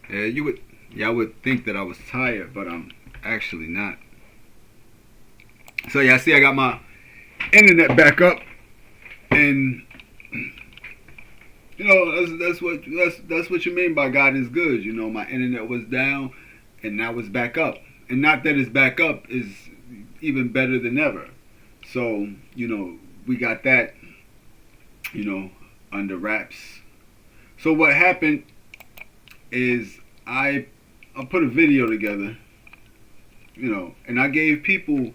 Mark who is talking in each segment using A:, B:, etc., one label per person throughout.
A: I would think that I was tired, but I'm actually not. So yeah, see, I got my internet back up, and that's what you mean by God is good. You know, my internet was down, and now it's back up, and not that it's back up is even better than ever. So we got that you know under wraps. So what happened is I put a video together, and I gave people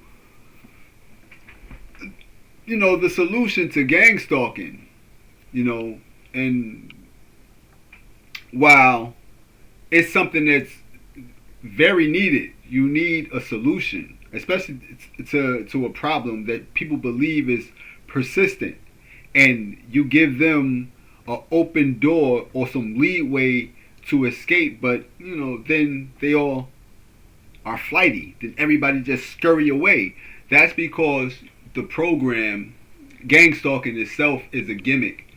A: the solution to gang stalking, and while it's something that's very needed, you need a solution, especially to a problem that people believe is persistent, and you give them an open door or some leeway to escape, but then they all are flighty. Then everybody just scurry away. That's because the program, gang stalking itself, is a gimmick.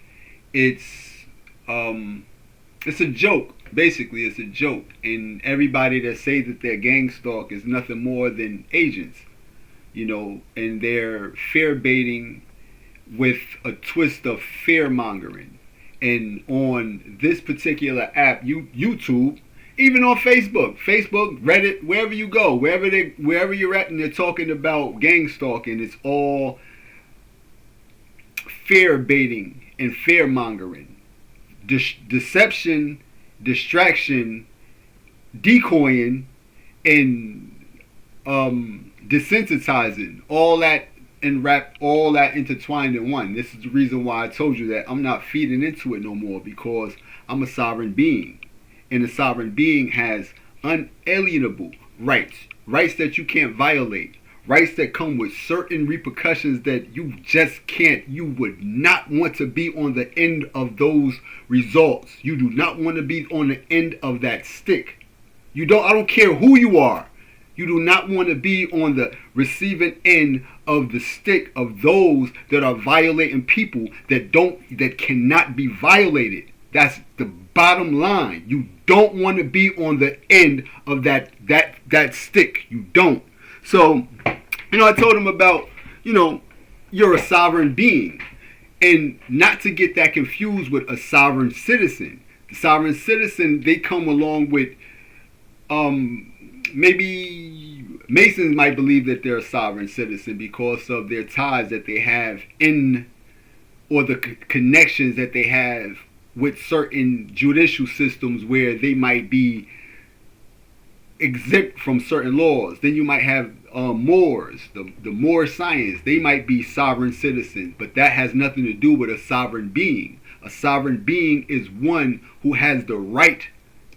A: It's it's a joke. Basically, it's a joke, and everybody that say that they're gang stalk is nothing more than agents, and they're fear baiting with a twist of fear mongering. And on this particular app, YouTube, even on Facebook, Reddit, wherever you go, wherever you're at, and they're talking about gang stalking, it's all fear baiting and fear mongering, deception, distraction, decoying, and desensitizing. All that and wrap all that intertwined in one. This is the reason why I told you that I'm not feeding into it no more, because I'm a sovereign being. And a sovereign being has unalienable rights that you can't violate, rights that come with certain repercussions that you just can't. You would not want to be on the end of those results. You do not want to be on the end of that stick. I don't care who you are. You do not want to be on the receiving end of the stick of those that are violating people that cannot be violated. That's the bottom line. You don't want to be on the end of that stick. You don't. So, I told him about, you're a sovereign being, and not to get that confused with a sovereign citizen. The sovereign citizen, they come along with maybe Masons might believe that they're a sovereign citizen because of their ties that they have or the connections that they have with certain judicial systems where they might be exempt from certain laws. Then you might have Moors, the Moor science. They might be sovereign citizens, but that has nothing to do with a sovereign being. A sovereign being is one who has the right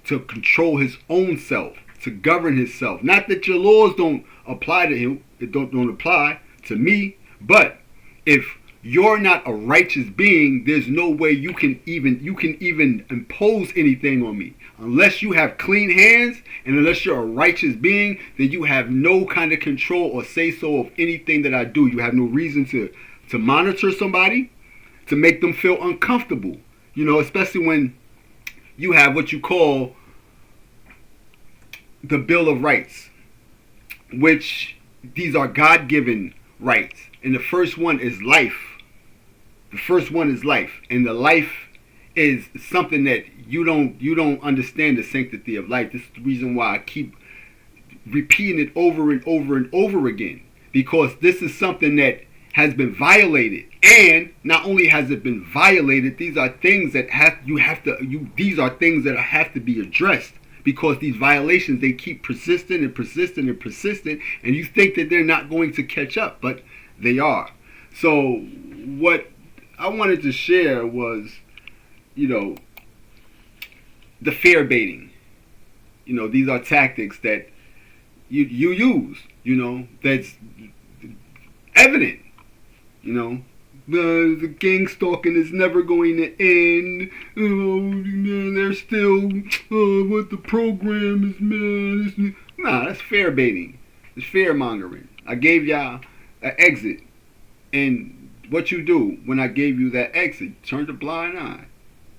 A: to control his own self, to govern himself. Not that your laws don't apply to him, it don't apply to me, but if you're not a righteous being, there's no way you can even impose anything on me. Unless you have clean hands and unless you're a righteous being, then you have no kind of control or say so of anything that I do. You have no reason to monitor somebody, to make them feel uncomfortable. Especially when you have what you call the Bill of Rights, which these are God-given rights. And the first one is life. The first one is life. And the life is something that you don't understand the sanctity of life. This is the reason why I keep repeating it over and over and over again. Because this is something that has been violated. And not only has it been violated, these are things that have to be addressed. Because these violations, they keep persisting and persisting and persisting, and you think that they're not going to catch up, but they are. So what I wanted to share was, the fear baiting. These are tactics that you use, that's evident, the gang stalking is never going to end. They're still what the program is, man. Nah, that's fear baiting. It's fear mongering. I gave y'all an exit, and what you do when I gave you that exit, you turned a blind eye.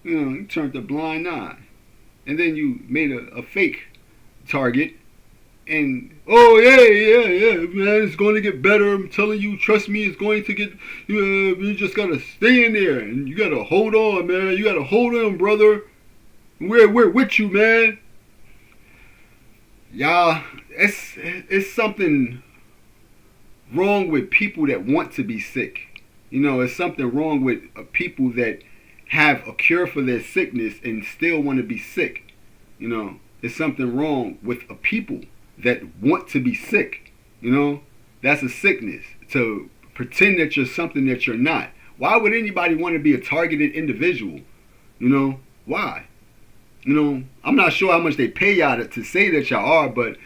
A: You turned a blind eye, and then you made a fake target, and oh yeah, man, it's going to get better. I'm telling you, trust me, it's going to get. You just gotta stay in there, and you gotta hold on, man. You gotta hold on, brother. We're with you, man. Y'all, it's something wrong with people that want to be sick. It's something wrong with people that have a cure for their sickness and still want to be sick. It's something wrong with a people that want to be sick. That's a sickness. To pretend that you're something that you're not. Why would anybody want to be a targeted individual? Why? I'm not sure how much they pay y'all to say that y'all are, but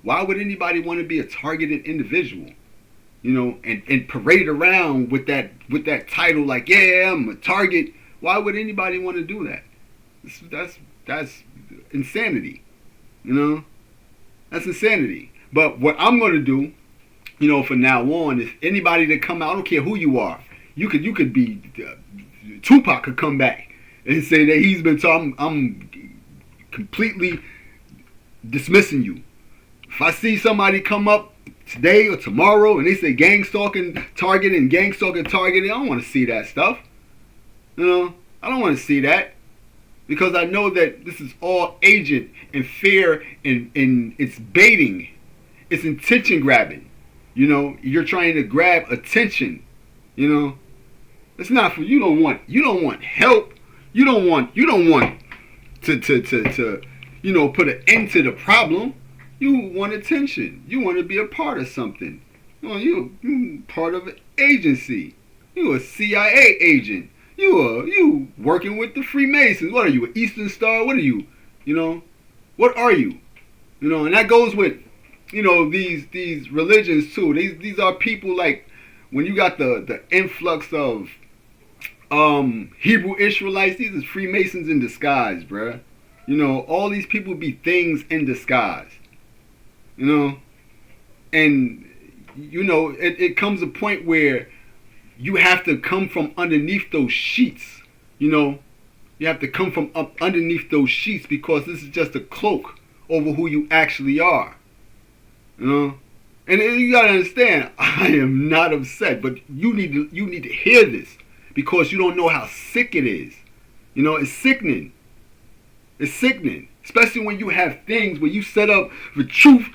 A: why would anybody want to be a targeted individual? And parade around with that title like, yeah, I'm a target. Why would anybody want to do that? That's insanity. That's insanity. But what I'm going to do, from now on, is anybody that come out, I don't care who you are. You could be Tupac could come back and say that he's been talking. I'm completely dismissing you. If I see somebody come up today or tomorrow and they say gang stalking target and gang stalking target, I don't want to see that stuff. I don't want to see that, because I know that this is all agent and fear, and it's baiting, it's attention grabbing. You're trying to grab attention. It's not for you. Don't want help. You don't want to put an end to the problem. You want attention. You want to be a part of something. You part of an agency. You a CIA agent. You working with the Freemasons. What are you, an Eastern Star? What are you? What are you? And that goes with these religions too. These are people like when you got the influx of Hebrew Israelites. These are Freemasons in disguise, bruh. All these people be things in disguise. And it comes a point where you have to come from underneath those sheets. You have to come from up underneath those sheets, because this is just a cloak over who you actually are. And you gotta understand, I am not upset, but you need to hear this, because you don't know how sick it is. It's sickening. It's sickening, especially when you have things where you set up for truth,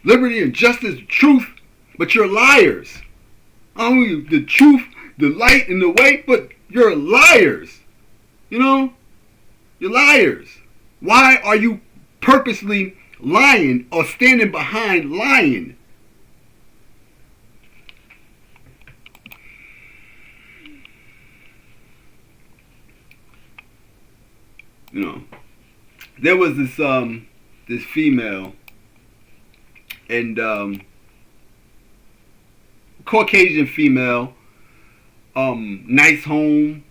A: liberty, and justice, truth, but you're liars. The truth, the light, and the way, but you're liars. You're liars. Why are you purposely lying or standing behind lying? There was this female, and Caucasian female, nice home,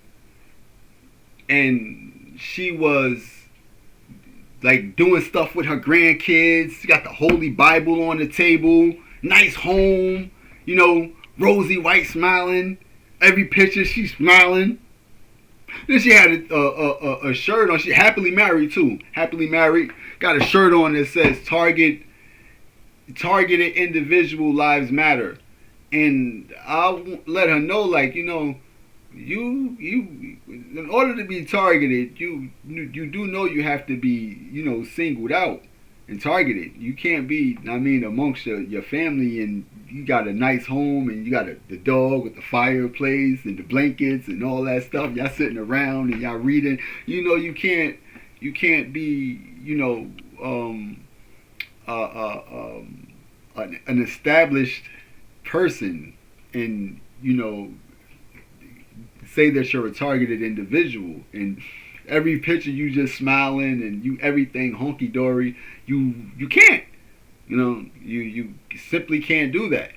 A: and she was like doing stuff with her grandkids. She got the Holy Bible on the table, nice home, rosy white smiling. Every picture she's smiling. Then she had a shirt on. She happily married too. Happily married. Got a shirt on that says targeted individual lives matter. And I'll let her know, like, you in order to be targeted, you do know you have to be, singled out and targeted. You can't be, amongst your family, and you got a nice home, and you got the dog with the fireplace and the blankets and all that stuff. Y'all sitting around and y'all reading. You can't be, an established person and say that you're a targeted individual, and every picture you just smiling and you everything honky-dory. You can't, you simply can't do that.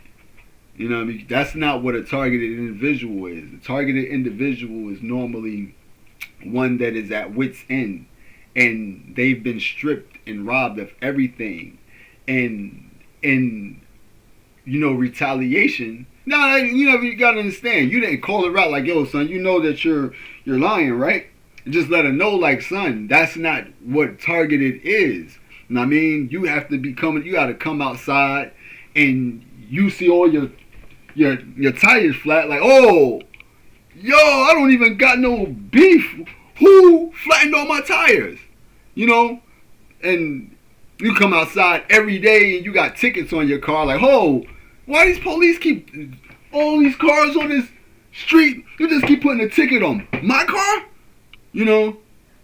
A: That's not what a targeted individual is. A targeted individual is normally one that is at wit's end, and they've been stripped and robbed of everything, and retaliation. No, you gotta understand. You didn't call her out like, yo, son, you know that you're lying, right? And just let her know, like, son, that's not what targeted is. And I mean, you have to be coming. You got to come outside, and you see all your tires flat. Like, oh, yo, I don't even got no beef. Who flattened all my tires? You know, and you come outside every day, and you got tickets on your car. Like, oh, why these police keep all these cars on this street? You just keep putting a ticket on my car. You know,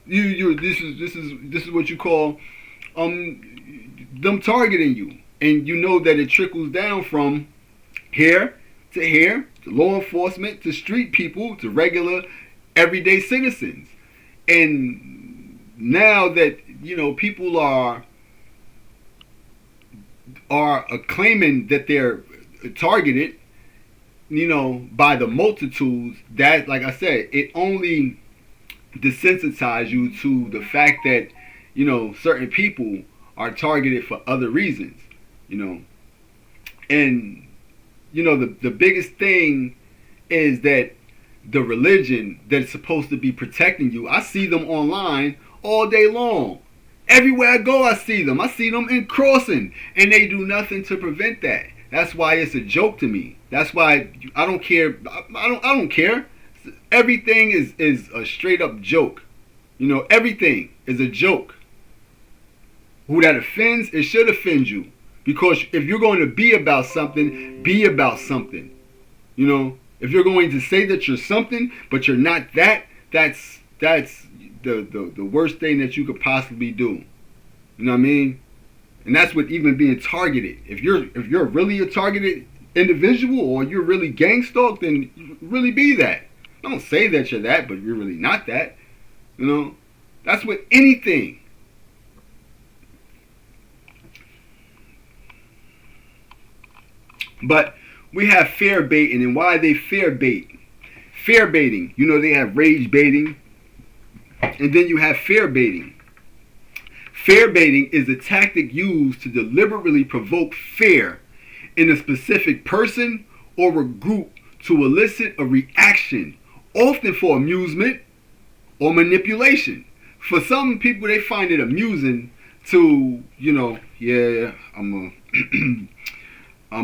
A: this is what you call them targeting you, and you know that it trickles down from here, to law enforcement, to street people, to regular everyday citizens. And now that, you know, people are claiming that they're targeted, you know, by the multitudes, that, like I said, it only desensitizes you to the fact that, you know, certain people are targeted for other reasons, you know. And, you know, the biggest thing is that the religion that's supposed to be protecting you, I see them online all day long. Everywhere I go, I see them. I see them in crossing, and they do nothing to prevent that. That's why it's a joke to me. That's why I don't care. I don't care. Everything is a straight up joke. You know, everything is a joke. Who that offends, it should offend you. Because if you're going to be about something, be about something. You know, if you're going to say that you're something, but you're not that, that's the worst thing that you could possibly do. You know what I mean? And that's with even being targeted. If you're really a targeted individual, or you're really gang stalked, then really be that. Don't say that you're that, but you're really not that. You know? That's with anything. But we have fear baiting, and why they fear bait? Fear baiting. You know, they have rage baiting, and then you have fear baiting. Fear baiting is a tactic used to deliberately provoke fear in a specific person or a group to elicit a reaction, often for amusement or manipulation. For some people, they find it amusing to, you know, yeah, I'm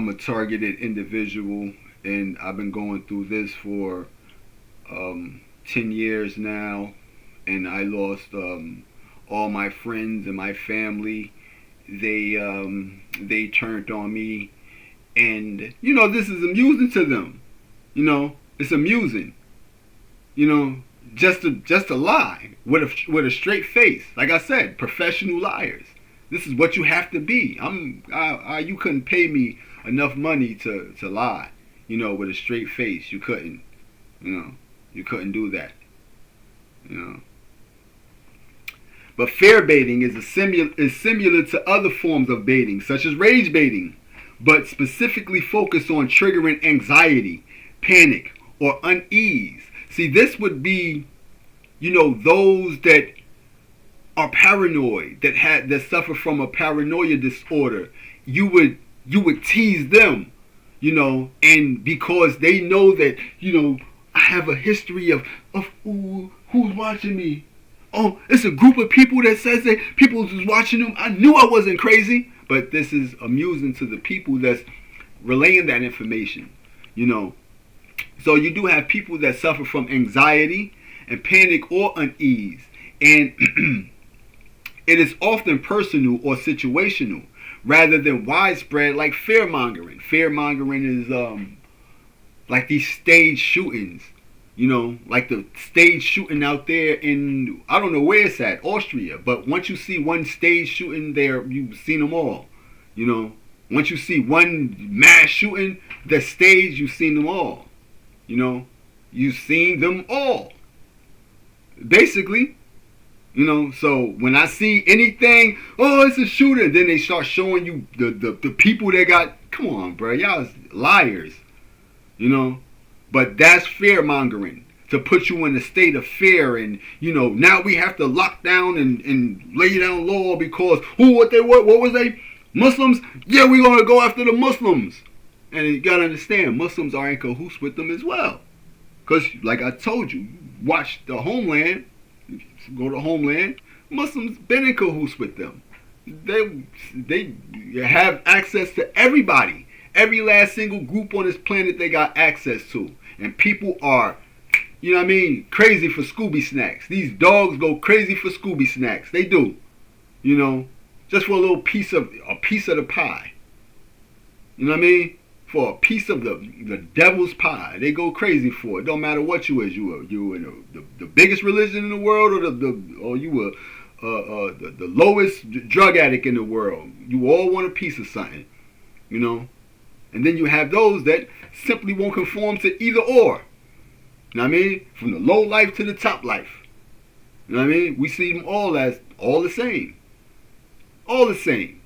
A: a targeted individual, and I've been going through this for 10 years now, and I lost all my friends and my family. They turned on me, and, you know, this is amusing to them. You know, it's amusing. You know, just to lie with a straight face. Like I said, professional liars. This is what you have to be. You couldn't pay me enough money to lie, you know, with a straight face. You couldn't. You know, you couldn't do that. You know. But fear baiting is similar to other forms of baiting, such as rage baiting, but specifically focused on triggering anxiety, panic, or unease. See, this would be, you know, those that are paranoid, that suffer from a paranoia disorder. You would tease them, you know, and because they know that, you know, I have a history of who's watching me. Oh, it's a group of people that says that people is watching them. I knew I wasn't crazy. But this is amusing to the people that's relaying that information, you know. So you do have people that suffer from anxiety and panic or unease. And it is often personal or situational rather than widespread, like fear mongering. Fear mongering is like these stage shootings. You know, like the stage shooting out there in, I don't know where it's at, Austria. But once you see one stage shooting there, you've seen them all. You know, once you see one mass shooting, the stage, you've seen them all. You know, you've seen them all. Basically, you know, so when I see anything, oh, it's a shooter, then they start showing you the people that got, come on, bro, y'all liars. You know. But that's fear mongering, to put you in a state of fear, and, you know, now we have to lock down and lay down law because what was they? Muslims? Yeah, we're gonna go after the Muslims. And you gotta understand, Muslims are in cahoots with them as well. Because, like I told you, watch the Homeland, go to Homeland. Muslims been in cahoots with them. They have access to everybody. Every last single group on this planet they got access to. And people are, you know what I mean, crazy for Scooby snacks. These dogs go crazy for Scooby snacks. They do. You know, just for a little piece of the pie. You know what I mean? For a piece of the devil's pie, they go crazy for it. Don't matter what you is. You in the biggest religion in the world, or you were the lowest drug addict in the world. You all want a piece of something, you know. And then you have those that simply won't conform to either or. You know what I mean? From the low life to the top life. You know what I mean? We see them all as all the same. All the same.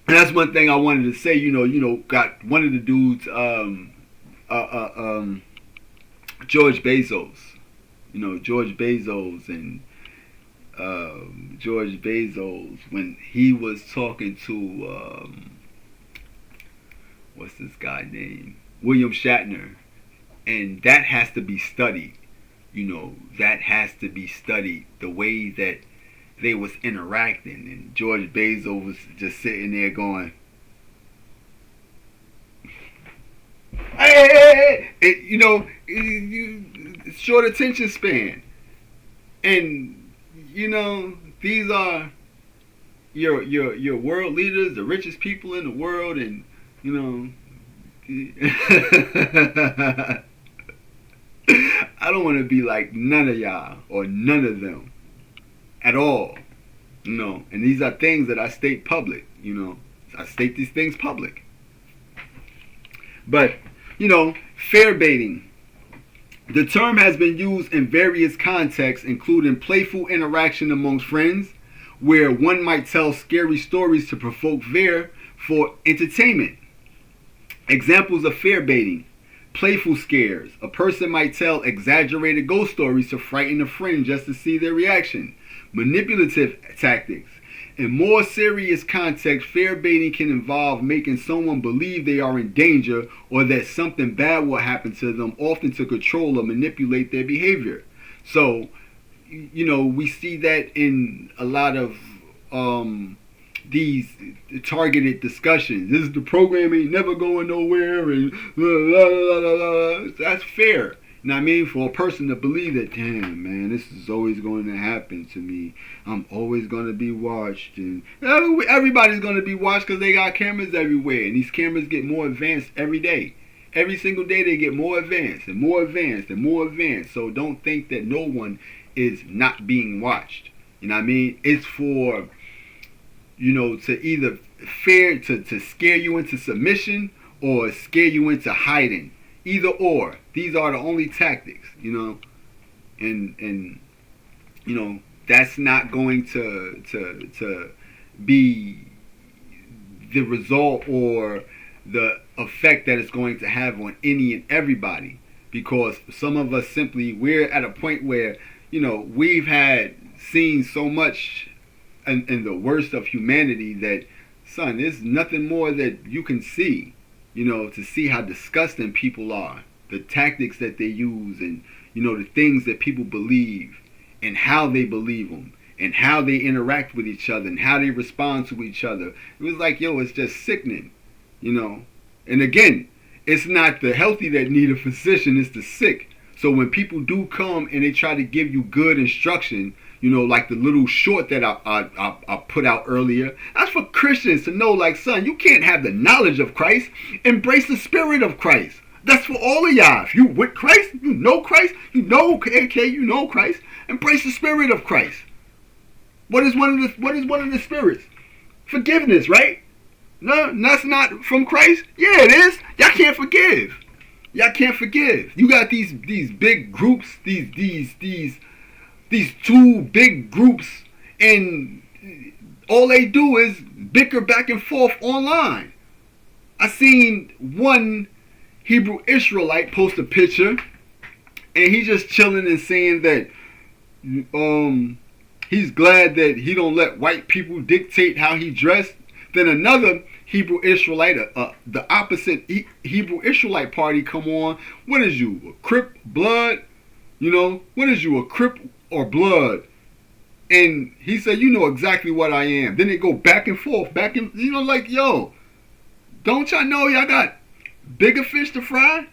A: And that's one thing I wanted to say. You know, got one of the dudes, George Bezos. You know, George Bezos when he was talking to what's this guy name? William Shatner. And that has to be studied. You know, that has to be studied. The way that they was interacting, and George Bezos was just sitting there going, hey. You know, short attention span. And, you know, these are your world leaders, the richest people in the world, and, you know, I don't want to be like none of y'all or none of them at all, you know. And these are things that I state public, you know. I state these things public. But, you know, fair baiting. The term has been used in various contexts, including playful interaction amongst friends, where one might tell scary stories to provoke fear for entertainment. Examples of fair baiting. Playful scares. A person might tell exaggerated ghost stories to frighten a friend just to see their reaction. Manipulative tactics. In more serious contexts, fair baiting can involve making someone believe they are in danger or that something bad will happen to them, often to control or manipulate their behavior. So, you know, we see that in a lot of these targeted discussions. This is the program ain't never going nowhere, and blah, blah, blah, blah. That's fair. You know what I mean? For a person to believe that, damn, man, this is always going to happen to me. I'm always going to be watched. And everybody's going to be watched because they got cameras everywhere. And these cameras get more advanced every day. Every single day they get more advanced and more advanced and more advanced. So don't think that no one is not being watched. You know what I mean? It's for, you know, to either to scare you into submission or scare you into hiding. Either or. These are the only tactics, you know. And you know, that's not going to be the result or the effect that it's going to have on any and everybody. Because some of us simply, we're at a point where, you know, we've seen so much in the worst of humanity that, son, there's nothing more that you can see, you know, to see how disgusting people are, the tactics that they use, and, you know, the things that people believe and how they believe them and how they interact with each other and how they respond to each other. It was like, yo, it's just sickening, you know. And again, it's not the healthy that need a physician, it's the sick. So when people do come and they try to give you good instruction, you know, like the little short that I put out earlier, that's for Christians to know, like, son, you can't have the knowledge of Christ. Embrace the spirit of Christ. That's for all of y'all. If you with Christ, you know Christ, you know okay, you know Christ. Embrace the spirit of Christ. What is one of the spirits? Forgiveness, right? No, that's not from Christ. Yeah, it is. Y'all can't forgive. Y'all can't forgive. You got these big groups, these two big groups, and all they do is bicker back and forth online. I seen one Hebrew Israelite post a picture, and he's just chilling and saying that he's glad that he don't let white people dictate how he dressed. Then another Hebrew Israelite, the opposite Hebrew Israelite party come on. What is you, a Crip, Blood? You know, what is you, a Crip or Blood? And he said, you know exactly what I am. Then they go back and forth, like, yo, don't y'all know y'all got bigger fish to fry?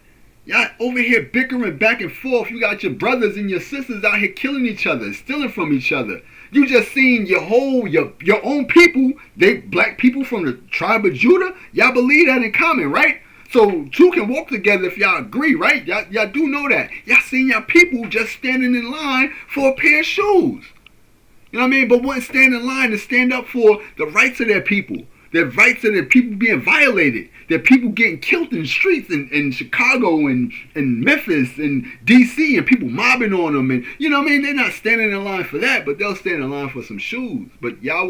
A: Y'all over here bickering back and forth. You got your brothers and your sisters out here killing each other, stealing from each other. You just seen your own people, they black people from the tribe of Judah. Y'all believe that in common, right? So two can walk together if y'all agree, right? Y'all do know that. Y'all seen y'all people just standing in line for a pair of shoes. You know what I mean? But wouldn't stand in line to stand up for the rights of their people. Their rights of their people being violated. Their people getting killed in the streets in Chicago and Memphis and DC and people mobbing on them. And you know what I mean? They're not standing in line for that, but they'll stand in line for some shoes. But y'all,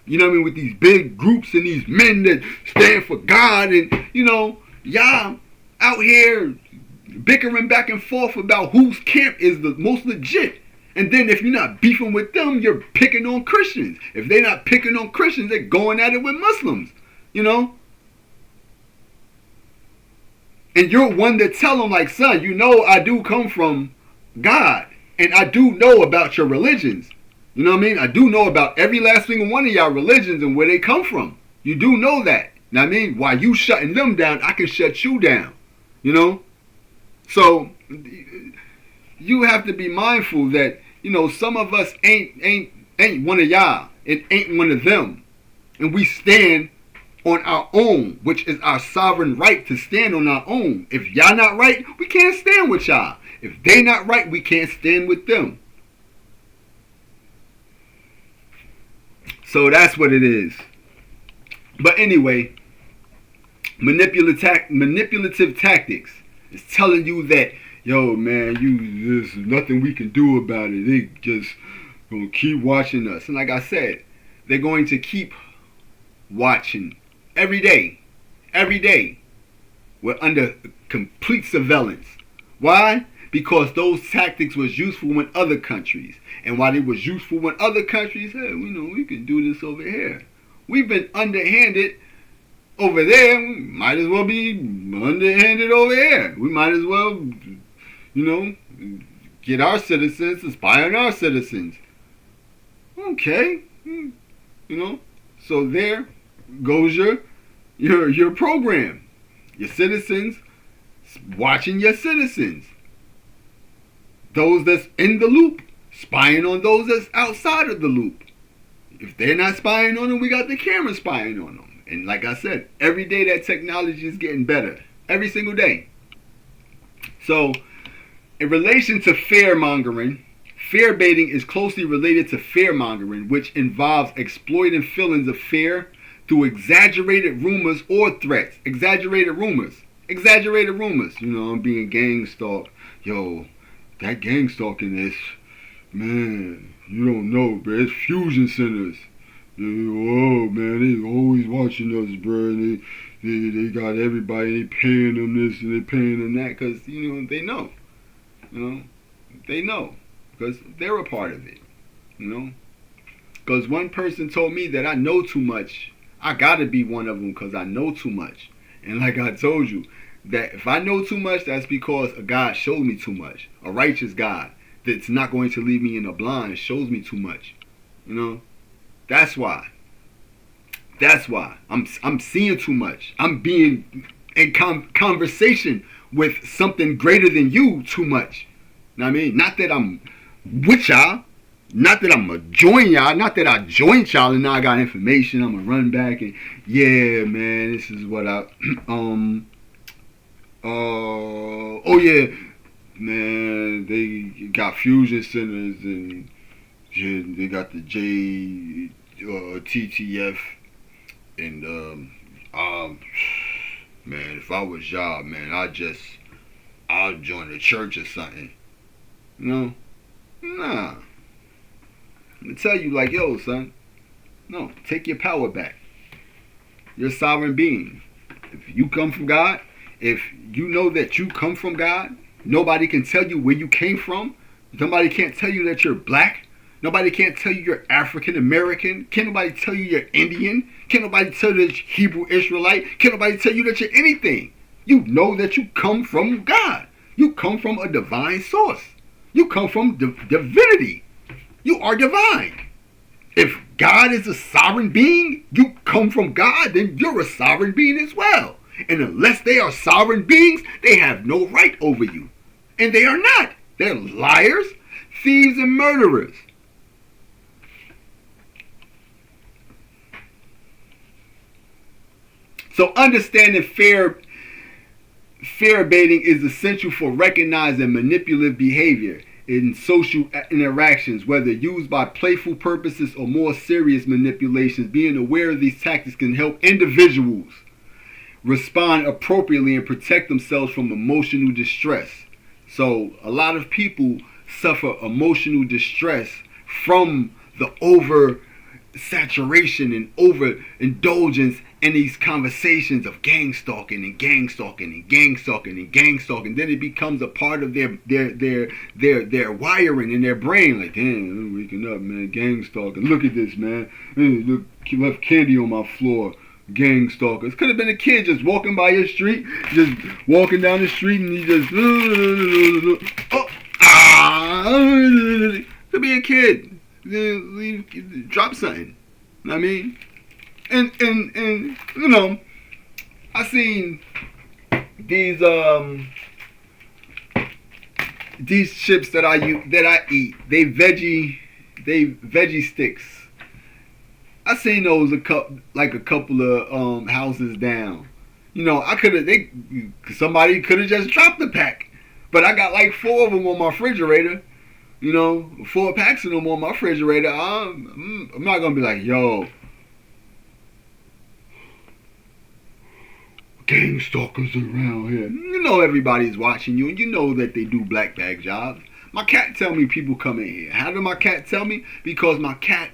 A: you know what I mean, with these big groups and these men that stand for God and, you know, y'all out here bickering back and forth about whose camp is the most legit. And then if you're not beefing with them, you're picking on Christians. If they're not picking on Christians, they're going at it with Muslims, you know? And you're one that tell them, like, son, you know I do come from God. And I do know about your religions. You know what I mean? I do know about every last single one of y'all religions and where they come from. You do know that. You know what I mean? While you shutting them down, I can shut you down. You know? So you have to be mindful that, you know, some of us ain't one of y'all. It ain't one of them. And we stand on our own, which is our sovereign right to stand on our own. If y'all not right, we can't stand with y'all. If they not right, we can't stand with them. So that's what it is. But anyway, manipulative tactics is telling you that, yo, man, there's nothing we can do about it. They just gonna keep watching us. And like I said, they're going to keep watching every day. Every day. We're under complete surveillance. Why? Because those tactics was useful in other countries. And while they was useful in other countries, hey, we know we can do this over here. We've been underhanded over there. We might as well be underhanded over here. We might as well, you know, get our citizens to spy on our citizens. Okay. You know, so there goes your program. Your citizens watching your citizens. Those that's in the loop, spying on those that's outside of the loop. If they're not spying on them, we got the camera spying on them. And like I said, every day that technology is getting better. Every single day. So, in relation to fear-mongering, fear-baiting is closely related to fear-mongering, which involves exploiting feelings of fear through exaggerated rumors or threats. Exaggerated rumors. You know, I'm being gang stalked. Yo, that gang stalking is, man, you don't know, bro. It's fusion centers. Oh, man, they always watching us, bro. They got everybody, they paying them this and they paying them that because, you know, they know. You know, they know because they're a part of it, you know. Because one person told me that I know too much. I got to be one of them because I know too much. And like I told you, that if I know too much, that's because a God showed me too much. A righteous God that's not going to leave me in the blind shows me too much. You know? That's why. I'm seeing too much. I'm being in conversation with something greater than you too much. You know what I mean? Not that I'm with y'all. Not that I'm going to join y'all. Not that I joined y'all and now I got information. I'm going to run back and, yeah, man, this is what I... oh yeah, man, they got fusion centers and yeah, they got the TTF and man, if I was y'all, man, I'll join the church or something. You know? Nah. I'm gonna tell you like, yo, son, no, take your power back. You're a sovereign being. If you come from God, if you know that you come from God, nobody can tell you where you came from. Nobody can't tell you that you're black. Nobody can't tell you you're African American. Can't nobody tell you you're Indian. Can't nobody tell you that you're Hebrew Israelite. Can't nobody tell you that you're anything. You know that you come from God. You come from a divine source. You come from divinity. You are divine. If God is a sovereign being, you come from God, then you're a sovereign being as well. And unless they are sovereign beings, they have no right over you. And they are not. They're liars, thieves, and murderers. So understanding fear baiting is essential for recognizing manipulative behavior in social interactions, whether used by playful purposes or more serious manipulations. Being aware of these tactics can help individuals respond appropriately and protect themselves from emotional distress. So a lot of people suffer emotional distress from the over saturation and overindulgence in these conversations of gang stalking and gang stalking and gang stalking and gang stalking. Then it becomes a part of their wiring in their brain. Like, damn, I'm waking up, man, gang stalking. Look at this, man. Look, he left candy on my floor. Gang stalkers. Could have been a kid just walking by your street, just walking down the street, and he just could be a kid. Drop something. You know what I mean? And you know, I seen these chips that I eat. They veggie sticks. I seen those a couple of houses down. You know, somebody could have just dropped the pack, but I got like 4 of them on my refrigerator. You know, 4 packs of them on my refrigerator. I'm not gonna be like, yo, gang stalkers around here. You know everybody's watching you, and you know that they do black bag jobs. My cat tell me people come in here. How did my cat tell me? Because my cat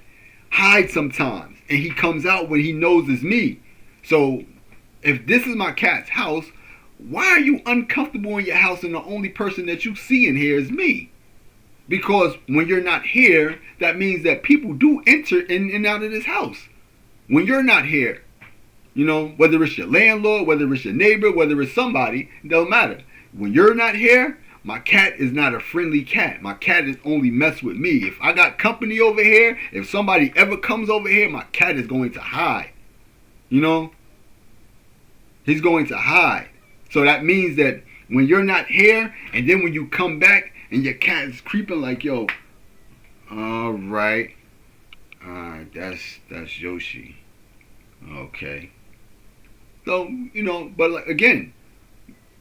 A: hides sometimes, and he comes out when he knows it's me. So if this is my cat's house, why are you uncomfortable in your house and the only person that you see in here is me? Because when you're not here, that means that people do enter in and out of this house. When you're not here, you know, whether it's your landlord, whether it's your neighbor, whether it's somebody, it don't matter. When you're not here, my cat is not a friendly cat. My cat is only mess with me. If I got company over here, if somebody ever comes over here, my cat is going to hide. You know? He's going to hide. So that means that when you're not here, and then when you come back, and your cat is creeping like, yo, alright, that's Yoshi. Okay. So, you know, but like, again,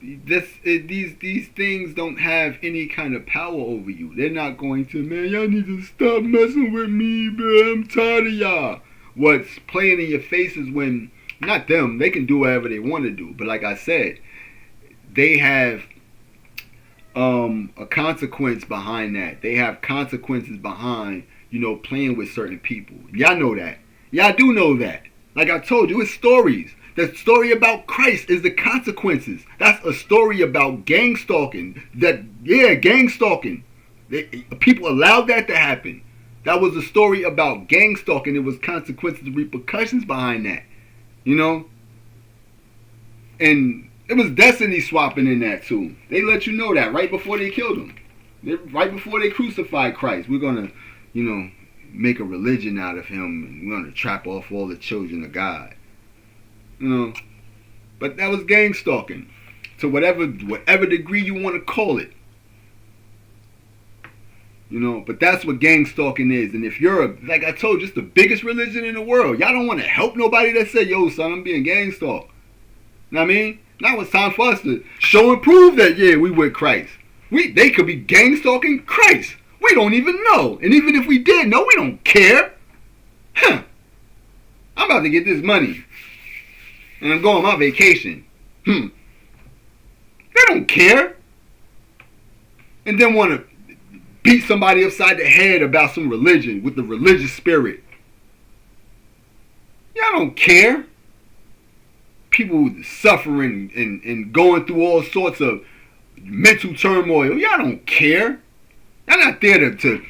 A: these things don't have any kind of power over you. They're not going to, man, y'all need to stop messing with me, man. I'm tired of y'all. What's playing in your face is when, not them, they can do whatever they want to do. But like I said, they have a consequence behind that. They have consequences behind, you know, playing with certain people. Y'all know that. Y'all do know that. Like I told you, it's stories. The story about Christ is the consequences. That's a story about gang stalking. Gang stalking. People allowed that to happen. That was a story about gang stalking. There was consequences and repercussions behind that. You know? And it was destiny swapping in that too. They let you know that right before they killed him. Right before they crucified Christ. We're going to, you know, make a religion out of him. And we're going to trap off all the children of God. You know, but that was gang stalking to whatever degree you want to call it. You know, but that's what gang stalking is. And if you're, like I told you, it's the biggest religion in the world. Y'all don't want to help nobody that say, yo, son, I'm being gang stalked. You know what I mean? Now it's time for us to show and prove that, yeah, we with Christ. They could be gang stalking Christ. We don't even know. And even if we did know, we don't care. I'm about to get this money. And I'm going on my vacation. They don't care. And then want to beat somebody upside the head about some religion with the religious spirit. Y'all don't care. People suffering and going through all sorts of mental turmoil. Y'all don't care. Y'all not there to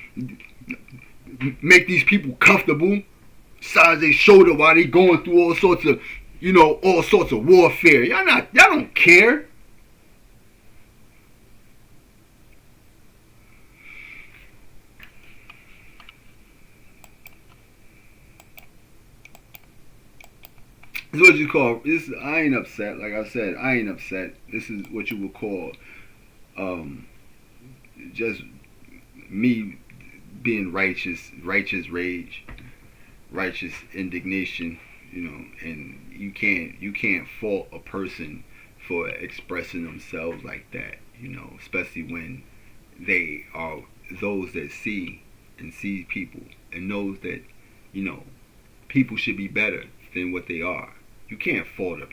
A: make these people comfortable. Size their shoulder while they going through all sorts of, all sorts of warfare. Y'all don't care. This is what you call this. I ain't upset. Like I said, I ain't upset. This is what you would call um, just me being righteous, righteous rage, righteous indignation. And you can't fault a person for expressing themselves like that. Especially when they are those that see people and knows that you know people should be better than what they are. You can't fault a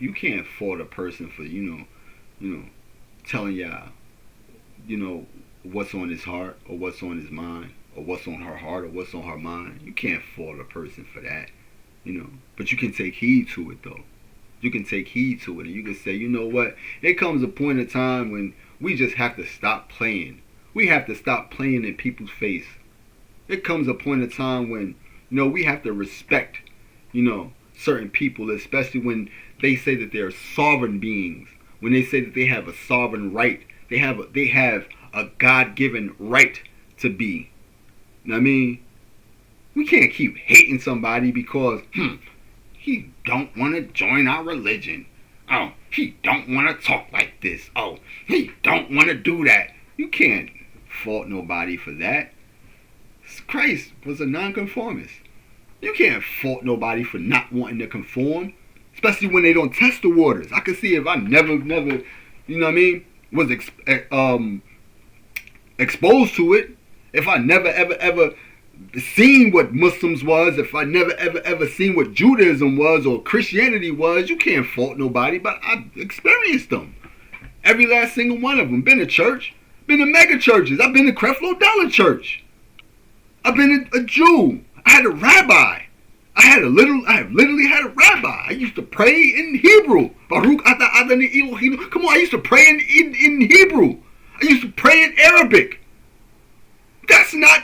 A: person for telling y'all what's on his heart or what's on his mind or what's on her heart or what's on her mind. You can't fault a person for that. But you can take heed to it though. You can take heed to it and you can say, you know what? There comes a point in time when we just have to stop playing. We have to stop playing in people's face. There comes a point in time when we have to respect certain people, especially when they say that they're sovereign beings. When they say that they have a sovereign right, they have a God-given right to be. You know what I mean? We can't keep hating somebody because he don't want to join our religion. Oh, he don't want to talk like this. Oh, he don't want to do that. You can't fault nobody for that. Christ was a nonconformist. You can't fault nobody for not wanting to conform, especially when they don't test the waters. I could see if I never, was exposed to it. If I never, ever seen what Muslims was, if I never, ever seen what Judaism was or Christianity was, you can't fault nobody. But I experienced them. Every last single one of them. Been to church, been to mega churches. I've been to Creflo Dollar Church. I've been a Jew. I had a rabbi. I literally had a rabbi. I used to pray in Hebrew. Baruch atah Adonai Eloheinu. Come on, I used to pray in Hebrew. I used to pray in Arabic. That's not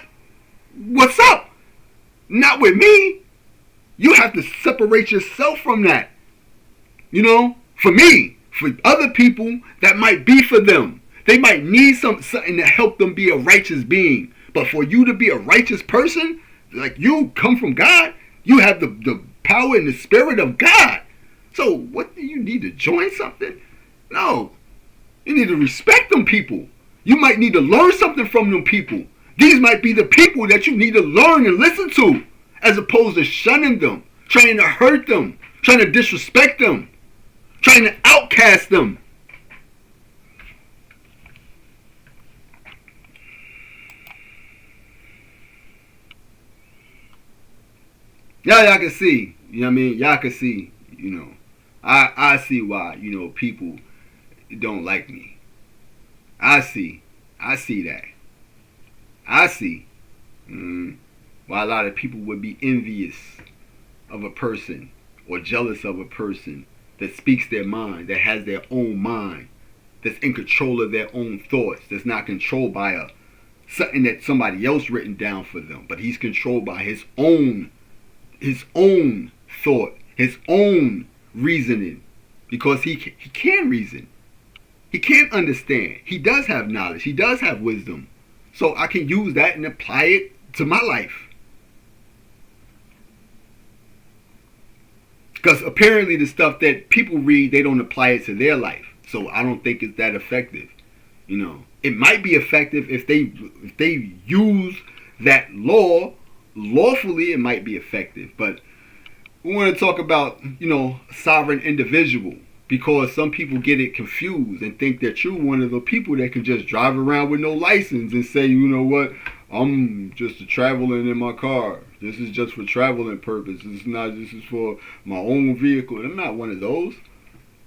A: what's up. Not with me. You have to separate yourself from that. For me, for other people, that might be for them. They might need something to help them be a righteous being. But for you to be a righteous person, like you come from God, you have the power and the spirit of God. So what do you need to join something? No. You need to respect them people. You might need to learn something from them people. These might be the people that you need to learn and listen to, as opposed to shunning them, trying to hurt them, trying to disrespect them, trying to outcast them. Y'all can see, y'all can see, I see why, people don't like me. I see that. I see why a lot of people would be envious of a person or jealous of a person that speaks their mind, that has their own mind, that's in control of their own thoughts, that's not controlled by something that somebody else written down for them, but he's controlled by his own thought, his own reasoning, because he can reason. He can understand. He does have knowledge. He does have wisdom. So I can use that and apply it to my life. Because apparently the stuff that people read, they don't apply it to their life. So I don't think it's that effective. It might be effective if they use that law lawfully. It might be effective. But we want to talk about, sovereign individual, because some people get it confused and think that you're one of the people that can just drive around with no license and say, you know what, I'm just traveling in my car. This is just for traveling purpose. This is for my own vehicle. I'm not one of those.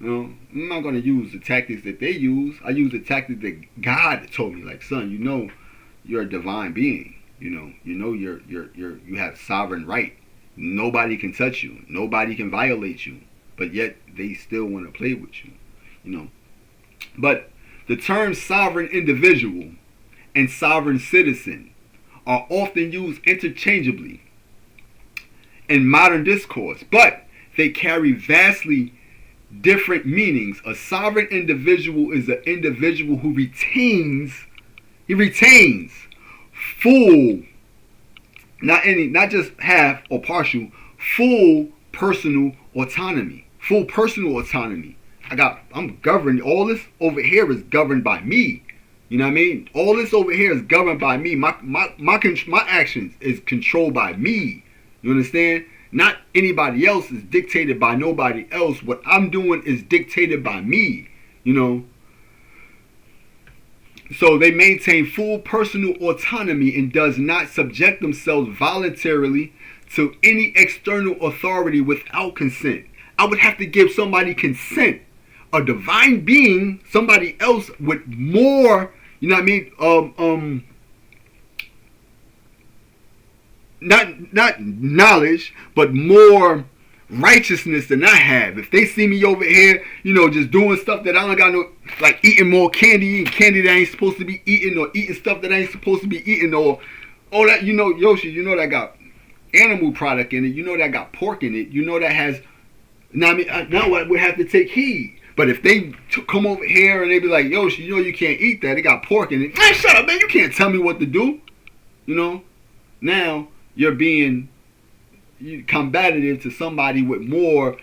A: I'm not going to use the tactics that they use. I use the tactics that God told me. Like, son, you're a divine being. You have sovereign right. Nobody can touch you. Nobody can violate you. But yet they still want to play with you. But the terms sovereign individual and sovereign citizen are often used interchangeably in modern discourse, but they carry vastly different meanings. A sovereign individual is an individual who retains full, not just half or partial, full personal autonomy. full personal autonomy. I'm governed. All this over here is governed by me. You know what I mean? All this over here is governed by me. My actions is controlled by me. You understand? Not anybody else is dictated by nobody else. What I'm doing is dictated by me. You know. So they maintain full personal autonomy and does not subject themselves voluntarily to any external authority without consent. I would have to give somebody consent. A divine being, somebody else with more, you know what I mean? Not knowledge, but more righteousness than I have. If they see me over here, you know, just doing stuff that I don't got no, like eating more candy that I ain't supposed to be eating, or eating stuff that I ain't supposed to be eating, or all that, you know, Yoshi, you know that got animal product in it, you know that got pork in it, you know that has, now I mean, now I would have to take heed. But if they come over here and they be like, Yoshi, you know you can't eat that, it got pork in it. Man, shut up, man, you can't tell me what to do. You know? Now, you're being combative to somebody with more,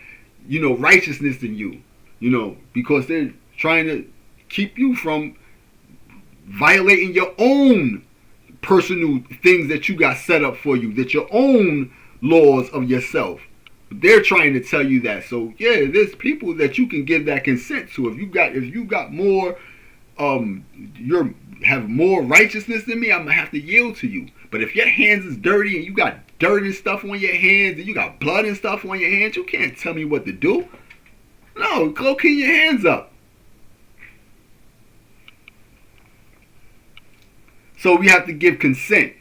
A: you know, righteousness than you. You know, because they're trying to keep you from violating your own personal things that you got set up for you, that your own laws of yourself. They're trying to tell you that. So yeah, there's people that you can give that consent to. If you got more, you have more righteousness than me, I'm gonna have to yield to you. But if your hands is dirty and you got dirt and stuff on your hands and you got blood and stuff on your hands, you can't tell me what to do. No, go clean your hands up. So we have to give consent.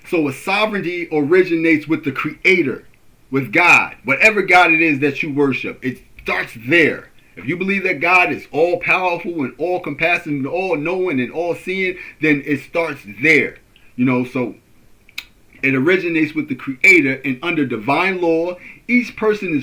A: So a sovereignty originates with the Creator, with God. Whatever God it is that you worship, it starts there. If you believe that God is all powerful and all compassionate and all knowing and all seeing, then it starts there. You know, so it originates with the Creator, and under divine law, each person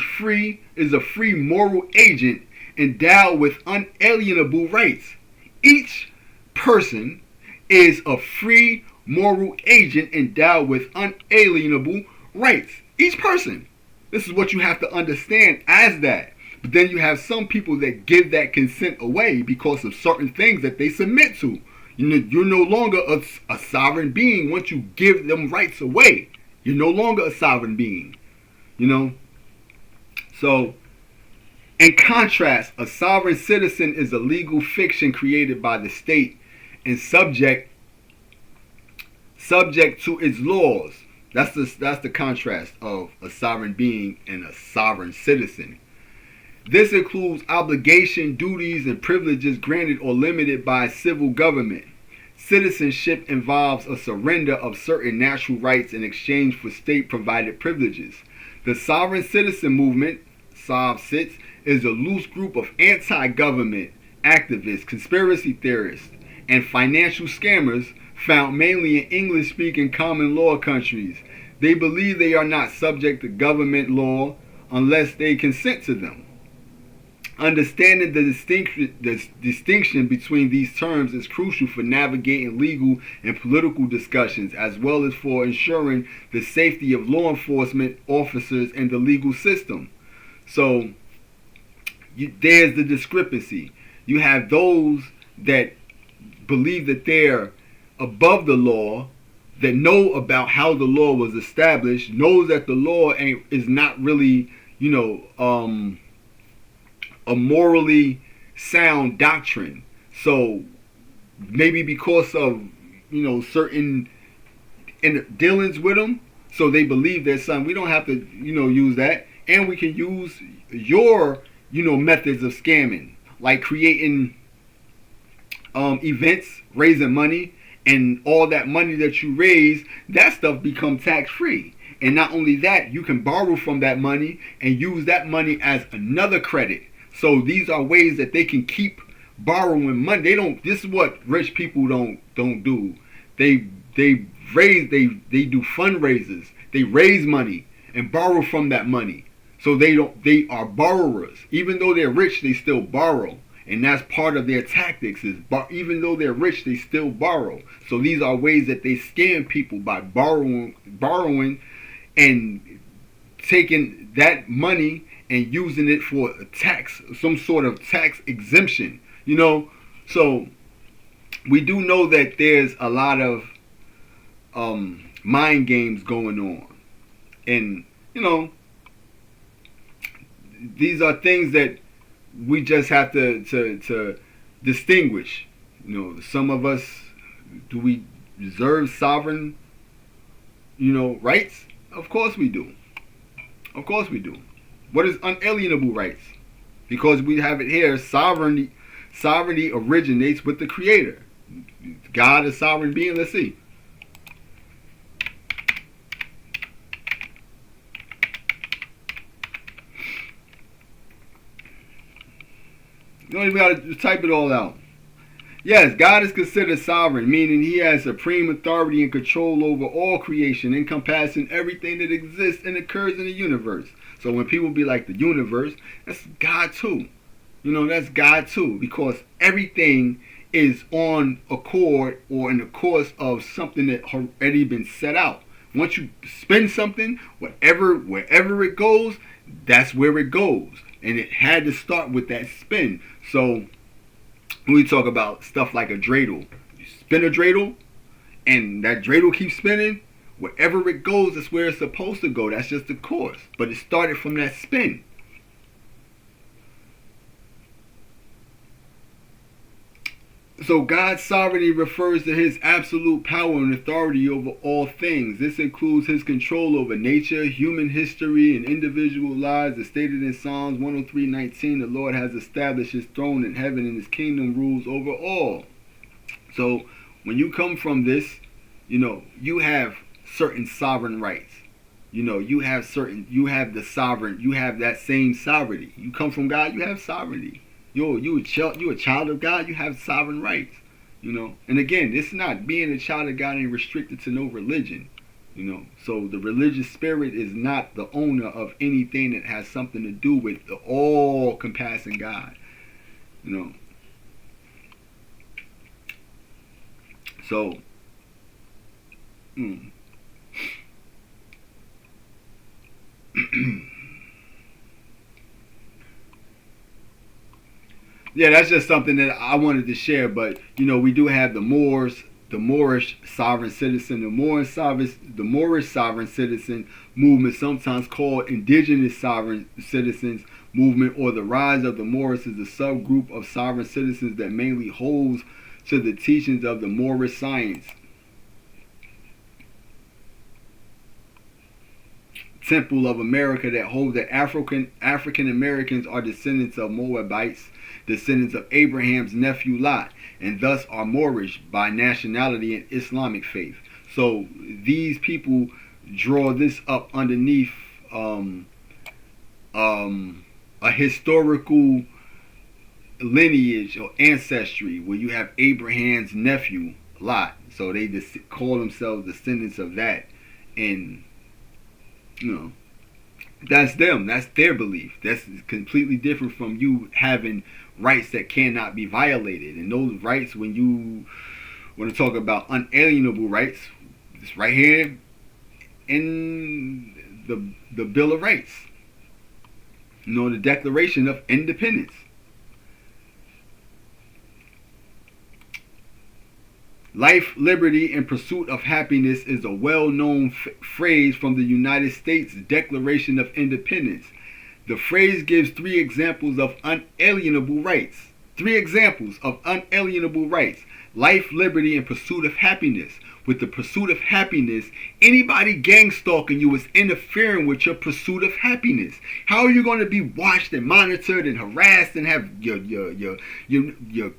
A: is a free moral agent endowed with unalienable rights. Each person is a free moral agent endowed with unalienable rights. Each person. This is what you have to understand as that. But then you have some people that give that consent away because of certain things that they submit to. You're no longer a sovereign being once you give them rights away. You're no longer a sovereign being. You know? So, in contrast, a sovereign citizen is a legal fiction created by the state and subject to its laws. That's the contrast of a sovereign being and a sovereign citizen. This includes obligation, duties, and privileges granted or limited by civil government. Citizenship involves a surrender of certain natural rights in exchange for state-provided privileges. The sovereign citizen movement, SOV-CITS, is a loose group of anti-government activists, conspiracy theorists, and financial scammers found mainly in English-speaking common law countries. They believe they are not subject to government law unless they consent to them. Understanding the distinction between these terms is crucial for navigating legal and political discussions, as well as for ensuring the safety of law enforcement officers and the legal system. So there's the discrepancy. You have those that believe that they're above the law, that know about how the law was established, knows that the law is not really, a morally sound doctrine. So maybe because of, certain dealings with them, so they believe that we don't have to, use that, and we can use your, methods of scamming, like creating events, raising money, and all that money that you raise, that stuff become tax-free. And not only that, you can borrow from that money and use that money as another credit. So these are ways that they can keep borrowing money. This is what rich people don't do. They do fundraisers. They raise money and borrow from that money. So they are borrowers. Even though they're rich, they still borrow. And that's part of their tactics, is even though they're rich, they still borrow. So these are ways that they scam people by borrowing and taking that money and using it for a tax, some sort of tax exemption. So we do know that there's a lot of mind games going on, and these are things that we just have to distinguish. Some of us, do we deserve sovereign, rights? Of course we do. Of course we do. What is unalienable rights? Because we have it here, sovereignty originates with the Creator. God is sovereign being. Let's see. You don't even got to type it all out. Yes, God is considered sovereign, meaning He has supreme authority and control over all creation, encompassing everything that exists and occurs in the universe. So when people be like the universe, that's God too. That's God too, because everything is on accord or in the course of something that already been set out. Once you spin something, wherever it goes, that's where it goes. And it had to start with that spin. So when we talk about stuff like a dreidel, you spin a dreidel, and that dreidel keeps spinning, wherever it goes, that's where it's supposed to go. That's just the course. But it started from that spin. So God's sovereignty refers to His absolute power and authority over all things. This includes His control over nature, human history, and individual lives. As stated in Psalms 103:19, the Lord has established His throne in heaven and His kingdom rules over all. So when you come from this, you have certain sovereign rights. You have that same sovereignty. You come from God, you have sovereignty. You a child of God, you have sovereign rights. And again, this is not, being a child of God ain't restricted to no religion. So the religious spirit is not the owner of anything that has something to do with the all-compassing God. So yeah, that's just something that I wanted to share. But we do have the Moorish sovereign citizen, the Moorish sovereign citizen movement, sometimes called indigenous sovereign citizens movement, or the rise of the Moors, is a subgroup of sovereign citizens that mainly holds to the teachings of the Moorish science. Temple of America that hold that African Americans are descendants of Moabites, descendants of Abraham's nephew Lot, and thus are Moorish by nationality and Islamic faith. So these people draw this up underneath a historical lineage or ancestry where you have Abraham's nephew Lot. So they just call themselves descendants of that, and that's them. That's their belief. That's completely different from you having rights that cannot be violated. And those rights, when you want to talk about unalienable rights, it's right here in the Bill of Rights. The Declaration of Independence. Life, liberty, and pursuit of happiness is a well-known phrase from the United States Declaration of Independence. The phrase gives three examples of unalienable rights. Life, liberty, and pursuit of happiness. With the pursuit of happiness, anybody gang stalking you is interfering with your pursuit of happiness. How are you going to be watched and monitored and harassed and have your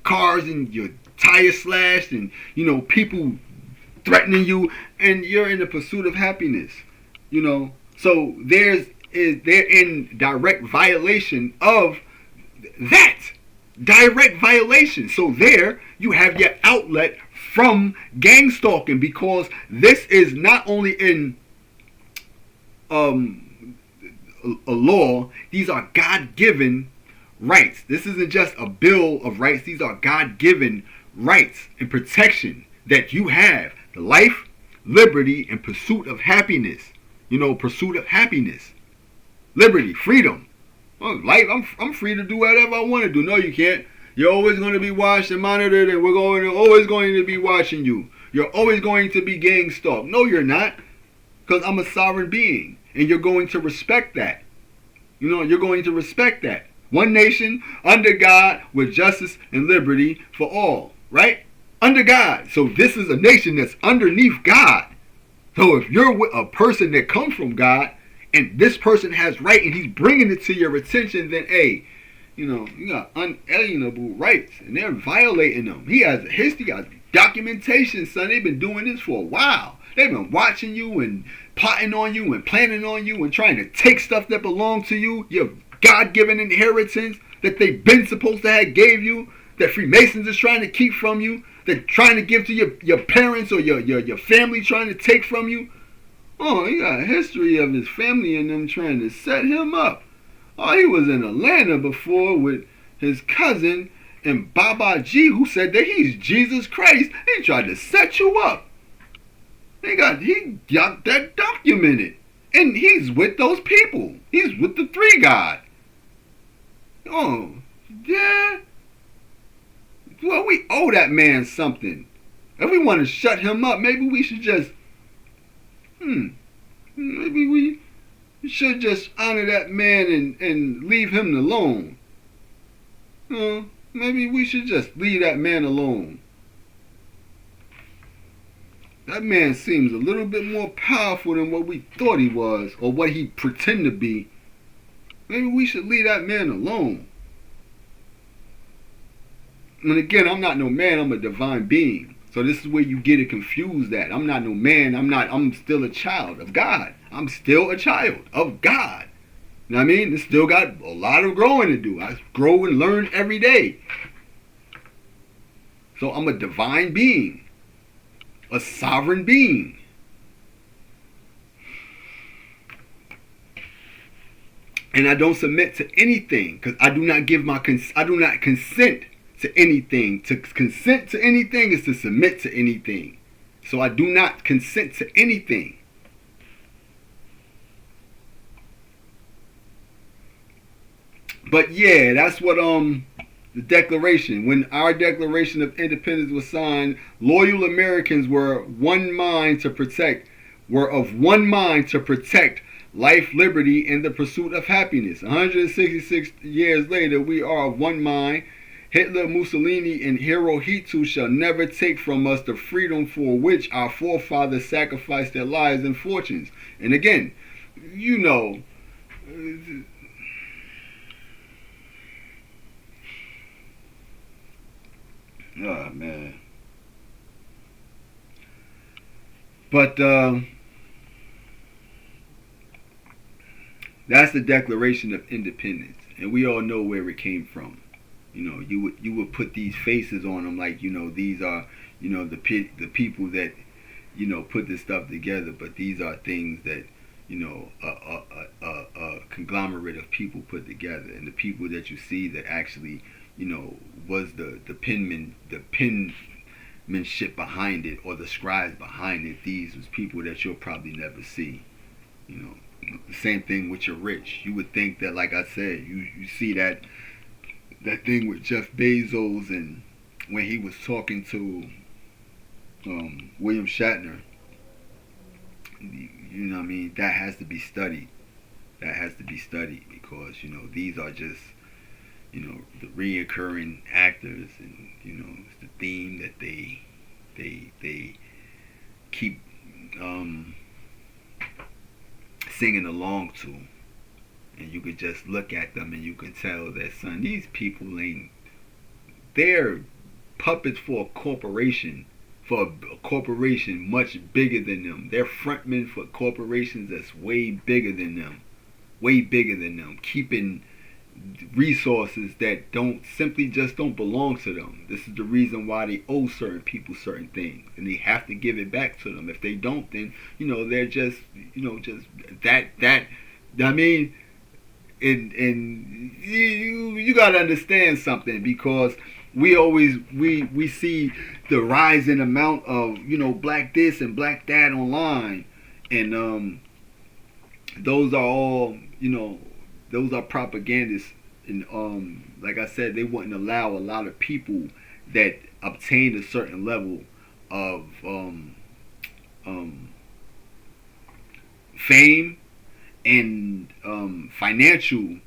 A: cars and your tires slashed and people threatening you, and you're in the pursuit of happiness? So they're in direct violation of that. Direct violation. So there you have your outlet from gang stalking, because this is not only in a law, these are God-given rights. This isn't just a bill of rights. These are God-given rights and protection that you have. The life, liberty, and pursuit of happiness. Pursuit of happiness. Liberty, freedom. Life, I'm free to do whatever I want to do. No, you can't. You're always going to be watched and monitored, and always going to be watching you. You're always going to be gang stalked. No, you're not, because I'm a sovereign being, and you're going to respect that. You're going to respect that. One nation under God with justice and liberty for all, right? Under God. So this is a nation that's underneath God. So if you're with a person that comes from God, and this person has right, and he's bringing it to your attention, then hey, you got unalienable rights, and they're violating them. He has a history, he has documentation, son. They've been doing this for a while. They've been watching you and plotting on you and planning on you and trying to take stuff that belongs to you, your God-given inheritance that they've been supposed to have gave you, that Freemasons is trying to keep from you, they're trying to give to your parents or your family trying to take from you. Oh, he got a history of his family and them trying to set him up. Oh, he was in Atlanta before with his cousin and Baba G, who said that he's Jesus Christ. He tried to set you up. He got that documented. And he's with those people. He's with the three God. Oh, yeah. Well, we owe that man something. If we want to shut him up, maybe we should just maybe we should just honor that man and leave him alone. Maybe we should just leave that man alone. That man seems a little bit more powerful than what we thought he was, or what he pretended to be. Maybe we should leave that man alone. And again, I'm not no man, I'm a divine being. So this is where you get it confused at. I'm not no man, I'm still a child of God. I'm still a child of God. You know what I mean? It's still got a lot of growing to do. I grow and learn every day. So I'm a divine being. A sovereign being. And I don't submit to anything, because I do not give I do not consent to anything. To consent to anything is to submit to anything. So I do not consent to anything. But yeah, that's what the Declaration, when our Declaration of Independence was signed, loyal Americans were of one mind to protect life, liberty, and the pursuit of happiness. 166 years later, we are of one mind. Hitler, Mussolini, and Hirohito shall never take from us the freedom for which our forefathers sacrificed their lives and fortunes. And again, oh man. But that's the Declaration of Independence, and we all know where it came from. You would put these faces on them like these are the people that put this stuff together, but these are things that a conglomerate of people put together, and the people that you see that actually was the penmanship behind it, or the scribes behind it. These was people that you'll probably never see. The same thing with your rich. You would think that, like I said, you see that thing with Jeff Bezos, and when he was talking to William Shatner, what I mean, that has to be studied. That has to be studied, because these are just the reoccurring actors, and it's the theme that they keep singing along to. And you could just look at them and you can tell that, son, these people they're puppets for a corporation much bigger than them. They're frontmen for corporations that's way bigger than them, keeping resources that don't belong to them. This is the reason why they owe certain people certain things, and they have to give it back to them. If they don't, then they're just that. I mean, and you gotta understand something, because we see the rising amount of black this and black that online, and those are all those are propagandists, and like I said, they wouldn't allow a lot of people that obtained a certain level of um, fame and financial